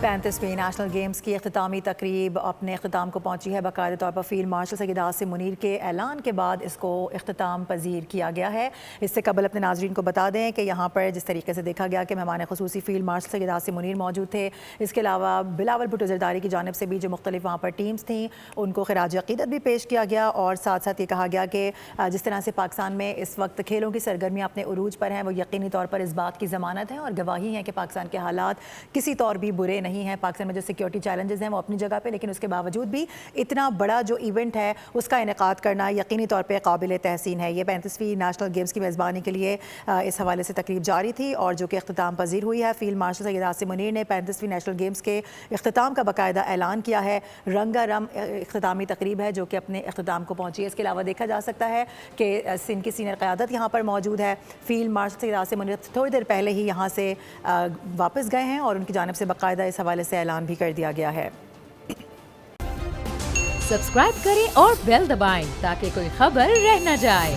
35ویں national games کی اختتامی تقریب اپنے اختتام کو پہنچی ہے۔ باقاعدہ طور پر فیلڈ مارشل سید عاصم منیر کے اعلان کے بعد اس کو اختتام پذیر کیا گیا ہے۔ اس سے قبل اپنے ناظرین کو بتا دیں کہ یہاں پر جس طریقے سے دیکھا گیا کہ مہمان خصوصی فیلڈ مارشل سید عاصم منیر موجود تھے، اس کے علاوہ بلاول بھٹو زرداری کی جانب سے بھی جو مختلف وہاں پر ٹیمز تھیں ان کو خراج عقیدت بھی پیش کیا گیا، اور ساتھ ساتھ یہ کہا گیا کہ جس طرح سے پاکستان میں اس وقت کھیلوں کی سرگرمیاں اپنے عروج پر ہیں، وہ یقینی طور پر اس بات کی ضمانت ہے اور گواہی ہے کہ پاکستان کے حالات کسی طور بھی برے نہیں ہیں۔ پاکستان میں جو سیکیورٹی چیلنجز ہیں وہ اپنی جگہ پہ، لیکن اس کے باوجود بھی اتنا بڑا جو ایونٹ ہے اس کا انعقاد کرنا یقینی طور پہ قابل تحسین ہے۔ یہ 35ویں نیشنل گیمز کی میزبانی کے لیے اس حوالے سے تقریب جاری تھی اور جو کہ اختتام پذیر ہوئی ہے۔ فیلڈ مارشل سید عاصم منیر نے 35ویں نیشنل گیمز کے اختتام کا باقاعدہ اعلان کیا ہے۔ رنگا رم اختتامی تقریب ہے جو کہ اپنے اختتام کو پہنچی ہے۔ اس کے علاوہ دیکھا جا سکتا ہے کہ سندھ کی سینئر قیادت یہاں پر موجود ہے۔ فیلڈ مارشل سید عاصم منیر تھوڑی دیر پہلے ہی یہاں سے واپس گئے ہیں اور ان کی جانب سے باقاعدہ اس حوالے سے اعلان بھی کر دیا گیا ہے۔ سبسکرائب کریں اور بیل دبائیں تاکہ کوئی خبر رہ نہ جائے۔